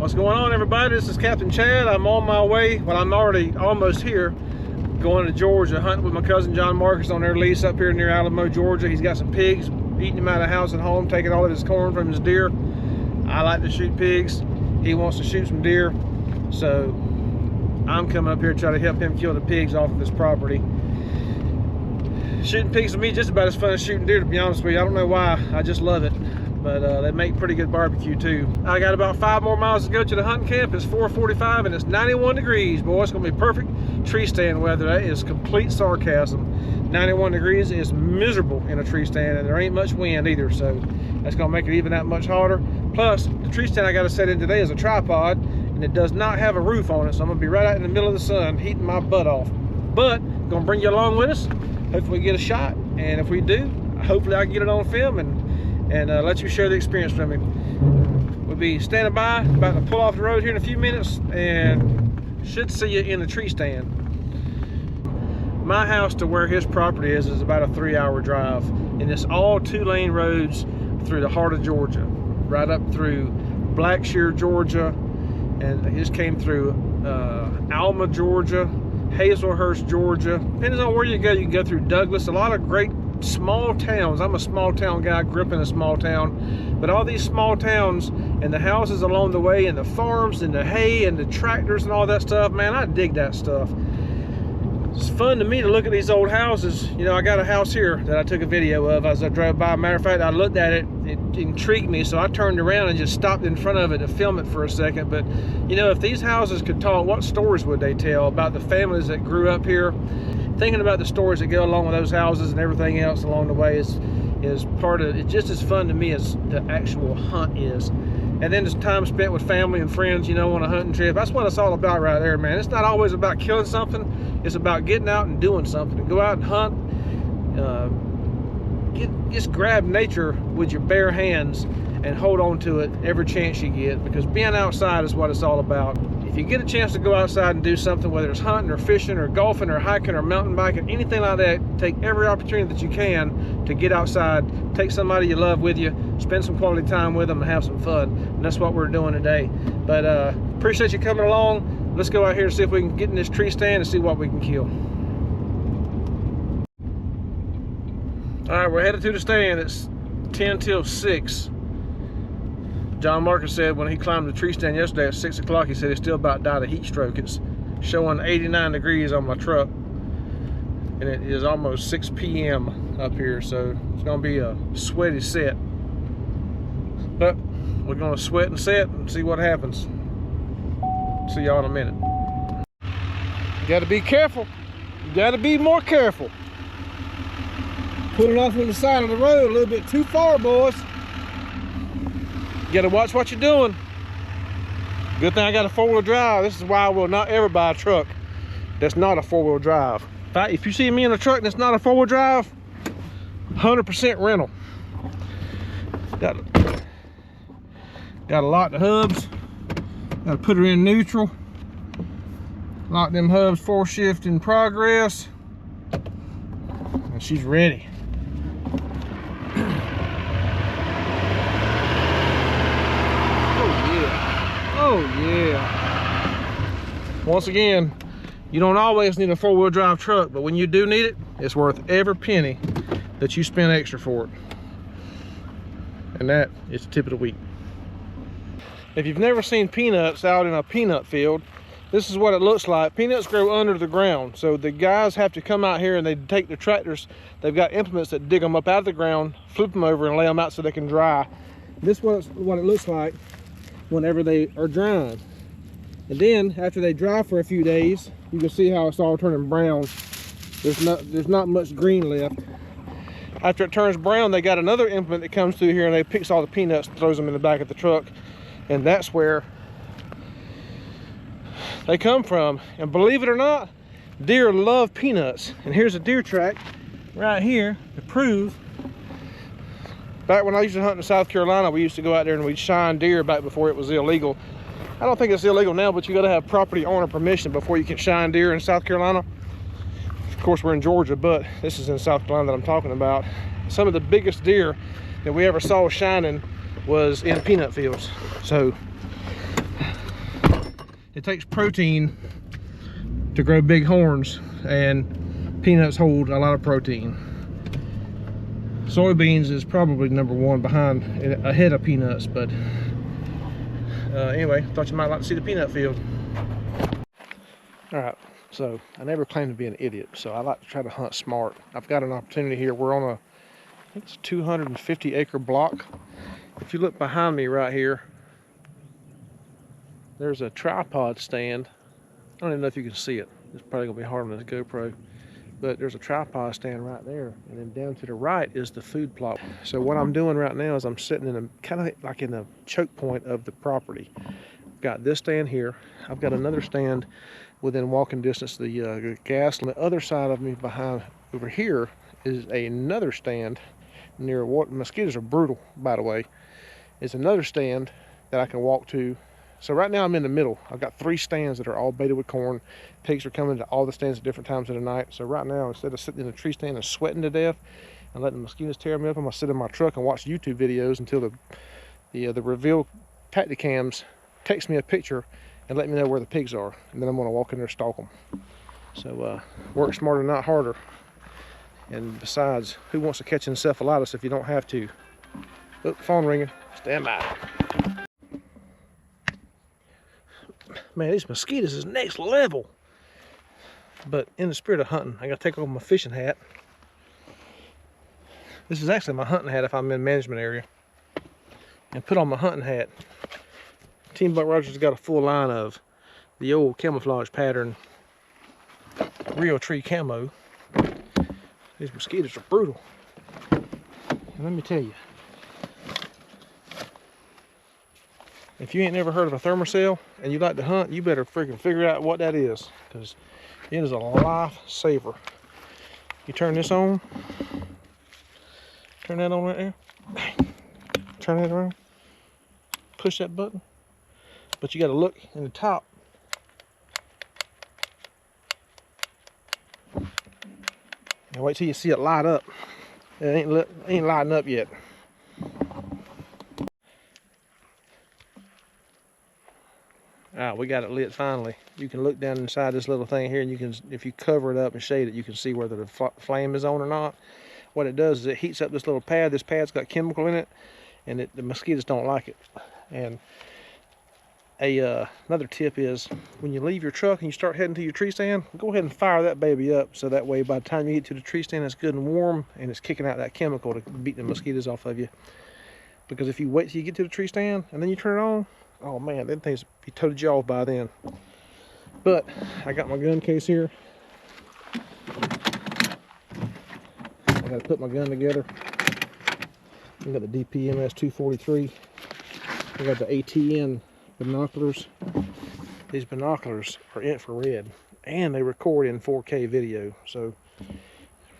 What's going on, everybody? This is Captain Chad. I'm on my way, well, I'm already almost here, going to Georgia, hunting with my cousin John Marcus on their lease up here near Alamo, Georgia. He's got some pigs, eating them out of house and home, taking all of his corn from his deer. I like to shoot pigs. He wants to shoot some deer, so I'm coming up here to try to help him kill the pigs off of his property. Shooting pigs with me just about as fun as shooting deer, to be honest with you. I don't know why, I just love it. But they make pretty good barbecue too. I got about 5 more miles to go to the hunting camp. It's 4:45 and it's 91 degrees, boy. It's gonna be perfect tree stand weather. That is complete sarcasm. 91 degrees is miserable in a tree stand, and there ain't much wind either, so that's gonna make it even that much hotter. Plus, the tree stand I gotta set in today is a tripod, and it does not have a roof on it, so I'm gonna be right out in the middle of the sun, heating my butt off. But, gonna bring you along with us. Hopefully we get a shot, and if we do, hopefully I can get it on film and let you share the experience from me. We'll be standing by, about to pull off the road here in a few minutes, and should see you in the tree stand. My house to where his property is about a 3-hour drive, and it's all 2-lane roads through the heart of Georgia, right up through Blackshear, Georgia, and it just came through Alma, Georgia, Hazelhurst, Georgia. Depending on where you can go through Douglas. A lot of great small towns. I'm a small town guy, I grew up in a small town, but all these small towns and the houses along the way and the farms and the hay and the tractors and all that stuff, man, I dig that stuff. It's fun to me to look at these old houses. You know, I got a house here that I took a video of as I drove by. Matter of fact, I looked at it, it intrigued me, so I turned around and just stopped in front of it to film it for a second. But you know, if these houses could talk, what stories would they tell about the families that grew up here? Thinking about the stories that go along with those houses and everything else along the way is part of it. Just as fun to me as the actual hunt is. And then just time spent with family and friends, you know, on a hunting trip. That's what it's all about right there, man. It's not always about killing something. It's about getting out and doing something. Go out and hunt. Just grab nature with your bare hands and hold on to it every chance you get, because being outside is what it's all about. If you get a chance to go outside and do something, whether it's hunting or fishing or golfing or hiking or mountain biking, anything like that, take every opportunity that you can to get outside, take somebody you love with you, spend some quality time with them and have some fun. And that's what we're doing today. But appreciate you coming along. Let's go out here and see if we can get in this tree stand and see what we can kill. All right, we're headed to the stand. It's 10 till 6. John Marcus said when he climbed the tree stand yesterday at 6 o'clock, he said he still about died of heat stroke. It's showing 89 degrees on my truck, and it is almost 6 p.m. up here, so it's gonna be a sweaty set. But we're gonna sweat and set and see what happens. See y'all in a minute. You gotta be careful. You gotta be more careful. Pulling off on the side of the road a little bit too far, boys. You gotta watch what you're doing. Good thing I got a 4-wheel drive. This is why I will not ever buy a truck that's not a 4-wheel drive. In fact, if you see me in a truck that's not a 4-wheel drive, 100% rental. Got to lock the hubs. Got to put her in neutral. Lock them hubs, 4-shift in progress. And she's ready. Oh yeah. Once again, you don't always need a 4-wheel drive truck, but when you do need it, it's worth every penny that you spend extra for it. And that is the tip of the week. If you've never seen peanuts out in a peanut field, this is what it looks like. Peanuts grow under the ground, so the guys have to come out here and they take the tractors. They've got implements that dig them up out of the ground, flip them over and lay them out so they can dry. This is what it looks like whenever they are drying. And then after they dry for a few days, you can see how it's all turning brown. There's not much green left. After it turns brown, they got another implement that comes through here and they picks all the peanuts and throws them in the back of the truck, and that's where they come from. And believe it or not, deer love peanuts. And here's a deer track right here to prove. Back when I used to hunt in South Carolina, we used to go out there and we'd shine deer back before it was illegal. I don't think it's illegal now, but you gotta have property owner permission before you can shine deer in South Carolina. Of course, we're in Georgia, but this is in South Carolina that I'm talking about. Some of the biggest deer that we ever saw shining was in peanut fields. So It takes protein to grow big horns, and peanuts hold a lot of protein. Soybeans is probably #1 ahead of peanuts, but anyway, thought you might like to see the peanut field. All right, so I never claimed to be an idiot, so I like to try to hunt smart. I've got an opportunity here. We're on I think it's a 250 acre block. If you look behind me right here, there's a tripod stand. I don't even know if you can see it. It's probably gonna be hard on this GoPro, but there's a tripod stand right there, and then down to the right is the food plot. So what I'm doing right now is I'm sitting in a kind of like in a choke point of the property. I've got this stand here. I've got another stand within walking distance of the gas. On the other side of me behind over here is another stand near what mosquitoes are brutal, by the way. It's another stand that I can walk to. So right now I'm in the middle. I've got 3 stands that are all baited with corn. Pigs are coming to all the stands at different times of the night. So right now, instead of sitting in a tree stand and sweating to death and letting the mosquitoes tear me up, I'm gonna sit in my truck and watch YouTube videos until the reveal tacticams text me a picture and let me know where the pigs are, and then I'm gonna walk in there and stalk them. So work smarter, not harder. And besides, who wants to catch encephalitis if you don't have to? Oh, phone ringing. Stand by. Man, these mosquitoes is next level. But in the spirit of hunting, I gotta take off my fishing hat. This is actually my hunting hat if I'm in management area. And put on my hunting hat. Team Buck Rogers has got a full line of the old camouflage pattern real tree camo. These mosquitoes are brutal. And let me tell you, if you ain't never heard of a thermocell and you like to hunt, you better freaking figure out what that is, because it is a lifesaver. You turn this on, turn that on right there, turn that around, push that button, but you got to look in the top. And wait till you see it light up. It ain't lighting up yet. Alright, we got it lit finally. You can look down inside this little thing here, and you can, if you cover it up and shade it, you can see whether the flame is on or not. What it does is it heats up this little pad. This pad's got chemical in it, and the mosquitoes don't like it. And another tip is, when you leave your truck and you start heading to your tree stand, go ahead and fire that baby up, so that way by the time you get to the tree stand, it's good and warm, and it's kicking out that chemical to beat the mosquitoes off of you. Because if you wait till you get to the tree stand and then you turn it on, oh man, them things be toted you off by then. But I got my gun case here. I gotta put my gun together. I got the DPMS 243. I got the ATN binoculars. These binoculars are infrared and they record in 4K video, so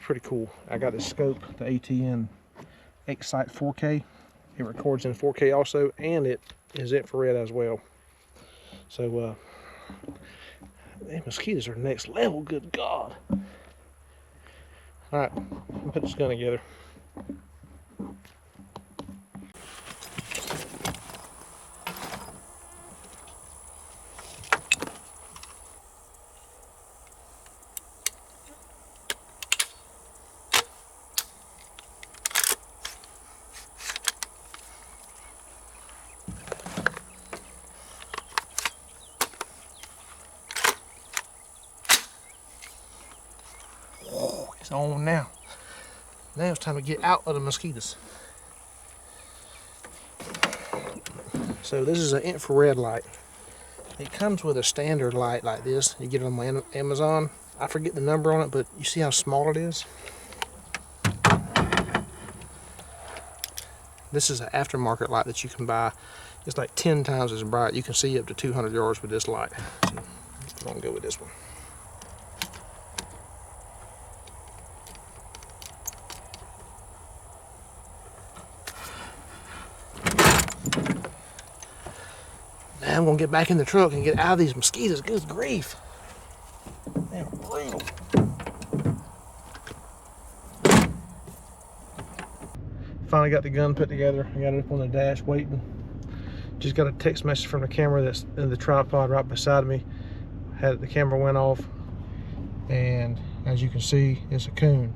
pretty cool. I got this scope, the ATN X-SIGHT4k. It records in 4K also, and it is infrared as well. So man, mosquitoes are next level, good God. Alright, I'll put this gun together. It's on now. Now it's time to get out of the mosquitoes. So this is an infrared light. It comes with a standard light like this. You get it on my Amazon. I forget the number on it, but you see how small it is? This is an aftermarket light that you can buy. It's like 10 times as bright. You can see up to 200 yards with this light. So I'm gonna go with this one. Now I'm gonna get back in the truck and get out of these mosquitoes. Good grief. They're brutal. Finally got the gun put together. I got it up on the dash waiting. Just got a text message from the camera that's in the tripod right beside me. The camera went off, and as you can see, it's a coon.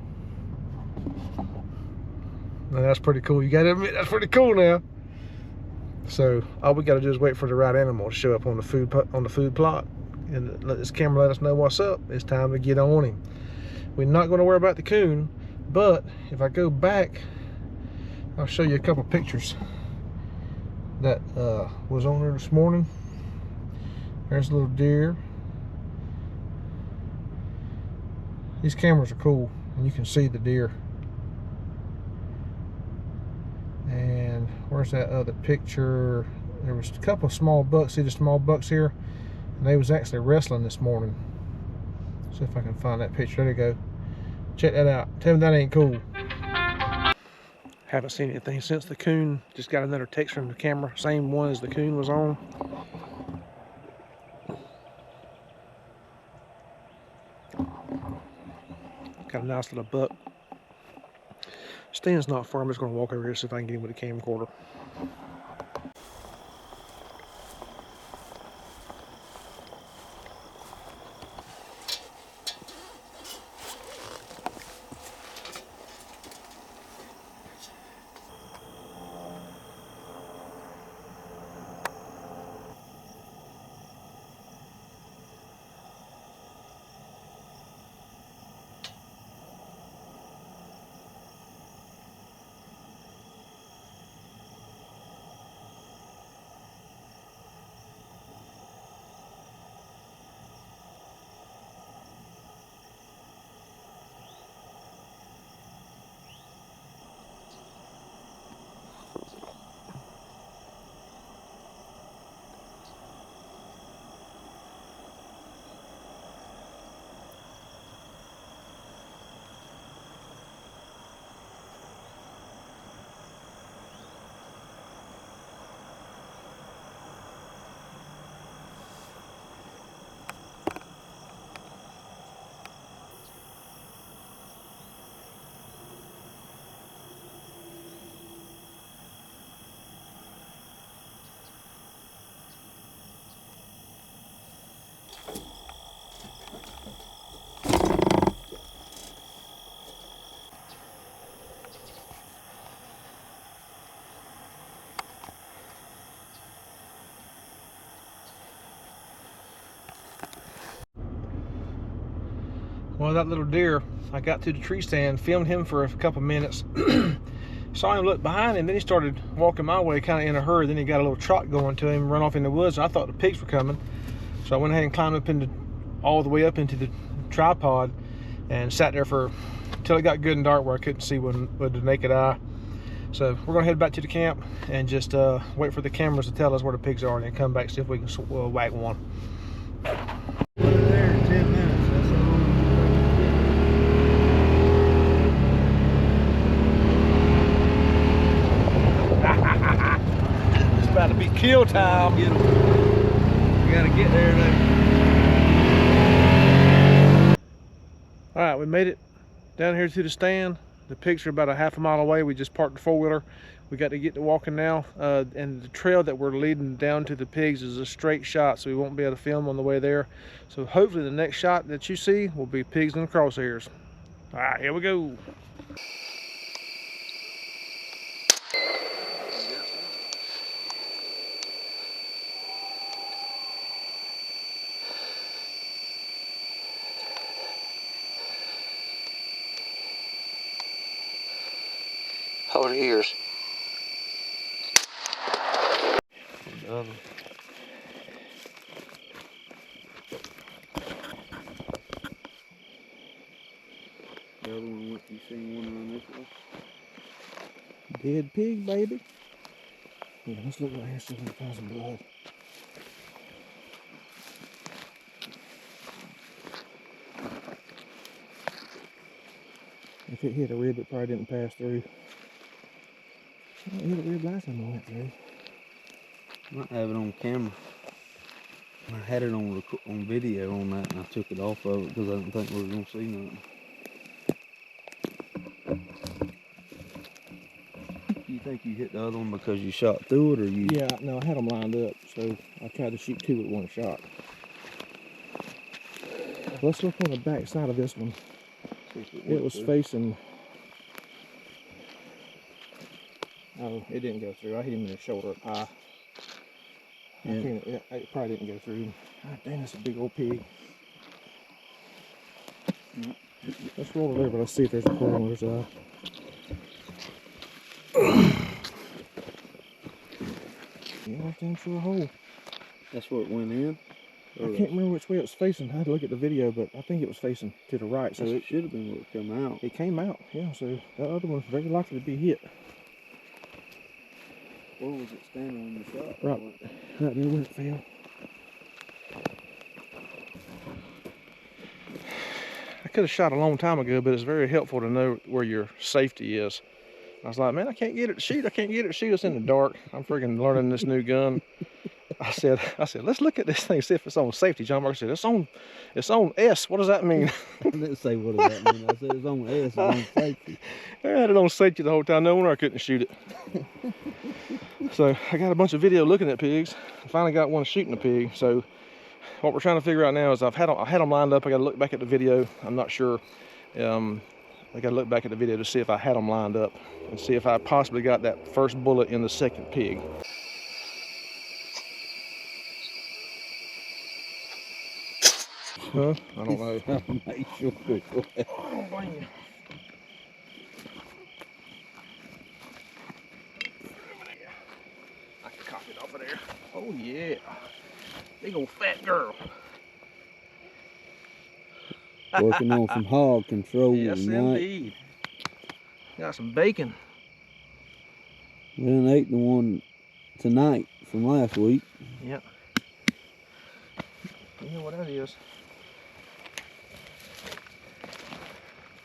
Now that's pretty cool. You gotta admit, that's pretty cool now. So all we gotta do is wait for the right animal to show up on the food plot, and let this camera let us know what's up. It's time to get on him. We're not gonna worry about the coon, but if I go back, I'll show you a couple pictures that was on there this morning. There's a little deer. These cameras are cool, and you can see the deer. And where's that other picture? There was a couple of small bucks. See the small bucks here? And they was actually wrestling this morning. See if I can find that picture. There you go. Check that out. Tell me that ain't cool. Haven't seen anything since the coon. Just got another text from the camera. Same one as the coon was on. Got a nice little buck. Stand's not far. I'm just going to walk over here and see if I can get him with a camcorder. Well, that little deer, I got to the tree stand, filmed him for a couple minutes, saw him look behind him, then he started walking my way kind of in a hurry. Then he got a little trot going to him, run off in the woods. I thought the pigs were coming, so I went ahead and climbed up all the way up into the tripod and sat there until it got good and dark where I couldn't see with the naked eye. So we're gonna head back to the camp and just wait for the cameras to tell us where the pigs are, and then come back and see if we can whack one. There in 10 minutes. It's about to be kill time. We gotta get there now. All right, we made it down here to the stand. The pigs are about a half a mile away. We just parked the four-wheeler. We got to get to walking now, and the trail that we're leading down to the pigs is a straight shot, so we won't be able to film on the way there. So hopefully the next shot that you see will be pigs in the crosshairs. All right, here we go. Hold the ears. The other one, what you seen one on this one? Dead pig, baby. Yeah, let's look right here, see if we can find some blood. If it hit a rib, it probably didn't pass through. It hit a rib last time I went through. Might have it on camera. I had it on video on that, and I took it off of it because I didn't think we were gonna see nothing. You think you hit the other one because you shot through it, or you? Yeah, no, I had them lined up, so I tried to shoot 2 with 1 shot. Let's look on the back side of this one. It was facing. Oh, it didn't go through. I hit him in the shoulder up high. Yeah. It probably didn't go through. God dang, that's a big old pig. Let's roll it over. Let's see if there's a hole on his eye. Yeah, I think through a hole. That's where it went in? I can't remember which way it was facing. I had to look at the video, but I think it was facing to the right. So it should have been where it came out. It came out, yeah. So that other one's very likely to be hit. Where was it standing on the shot? Right there where it fell. I could have shot a long time ago, but it's very helpful to know where your safety is. I was like, man, I can't get it to shoot. I can't get it to shoot. It's in the dark. I'm freaking learning this new gun. I said, let's look at this thing, see if it's on safety. John Mark said, it's on S. What does that mean? I didn't say what does that mean. I said it's on S, it's on safety. I had it on safety the whole time. No wonder I couldn't shoot it. So I got a bunch of video looking at pigs. I finally got one shooting a pig. So what we're trying to figure out now is I had them lined up. I got to look back at the video. I'm not sure. I got to look back at the video to see if I had them lined up and see if I possibly got that first bullet in the second pig. Huh? I don't know. Make sure. I don't blame you. I can copy it off of there. Oh yeah. Big old fat girl. Working on some hog control yes, tonight. Indeed. Got some bacon. We done ate the one tonight from last week. Yep. You know what that is?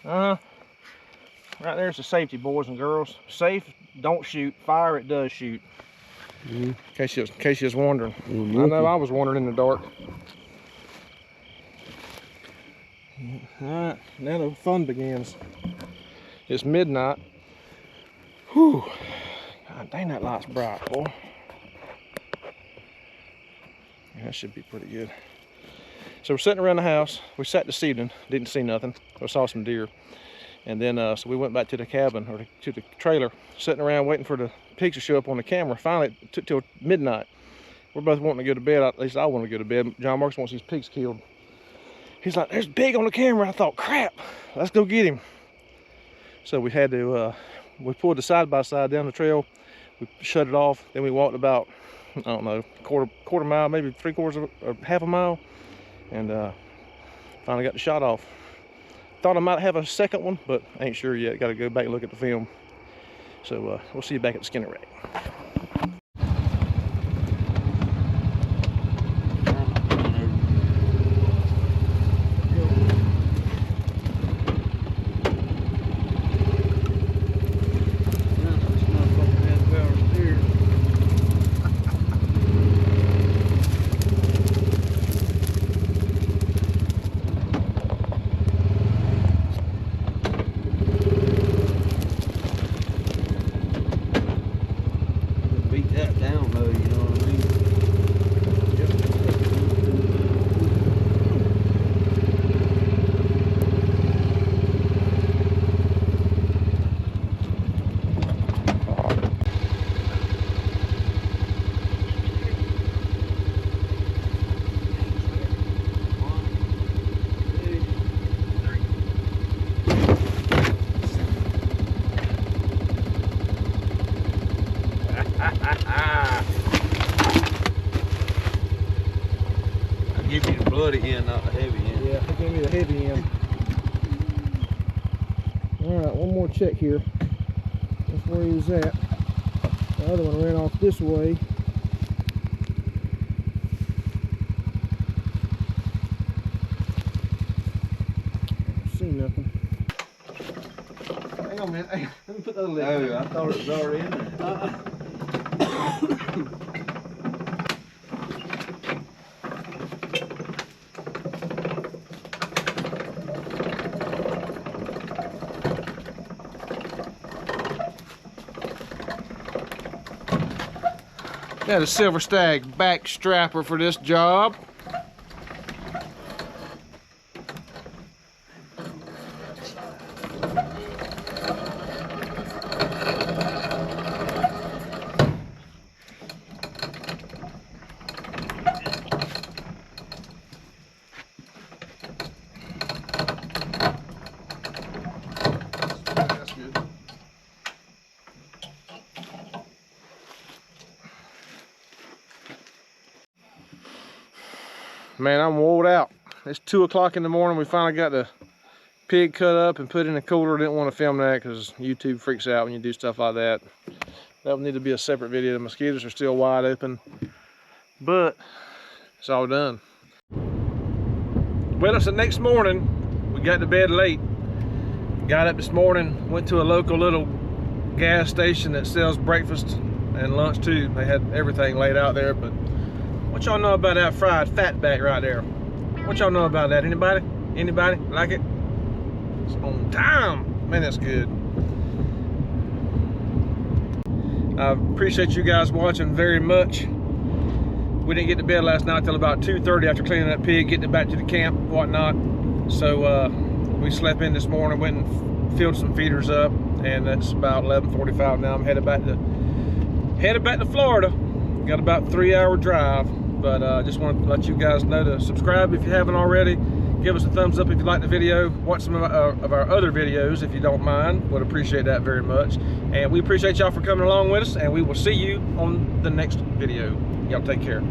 Right there's the safety, boys and girls. Safe, don't shoot. Fire, it does shoot. In case you was wondering. I know I was wondering in the dark. Alright, now the fun begins. It's midnight. Whew. God dang, that light's bright, boy. Yeah, that should be pretty good. So we're sitting around the house. We sat this evening, didn't see nothing. We saw some deer. And then, so we went back to the cabin, or to the trailer, sitting around waiting for the pigs to show up on the camera. Finally, it took till midnight. We're both wanting to go to bed. At least I want to go to bed. John Marks wants his pigs killed. He's like, there's a pig on the camera. I thought, crap, let's go get him. So we had to, we pulled the side-by-side down the trail. We shut it off. Then we walked about, I don't know, quarter mile, maybe 3/4 or half a mile. And finally got the shot off. Thought I might have a second one, but ain't sure yet. Got to go back and look at the film. So we'll see you back at the skinner rack. Give you the bloody end, not the heavy end. Yeah, give me the heavy end. Alright, one more check here. That's where he was at. The other one ran off this way. Don't see nothing. Hang on a minute. Hey, let me put the other leg. Oh, I thought it was already in there. Got a Silver Stag back strapper for this job. Man, I'm wore out. It's 2 o'clock in the morning. We finally got the pig cut up and put in the cooler. Didn't want to film that because YouTube freaks out when you do stuff like that. That would need to be a separate video. The mosquitoes are still wide open, but it's all done. Well, it's the next morning. We got to bed late. Got up this morning, went to a local little gas station that sells breakfast and lunch too. They had everything laid out there, but what y'all know about that fried fatback right there? What y'all know about that? Anybody? Anybody like it? It's on time. Man, that's good. I appreciate you guys watching very much. We didn't get to bed last night till about 2:30 after cleaning that pig, getting it back to the camp, whatnot. So we slept in this morning, went and filled some feeders up, and it's about 11:45 now. I'm headed back to Florida. Got about a 3-hour drive. But I just want to let you guys know to subscribe if you haven't already. Give us a thumbs up if you like the video. Watch some of our other videos if you don't mind. Would appreciate that very much. And we appreciate y'all for coming along with us. And we will see you on the next video. Y'all take care.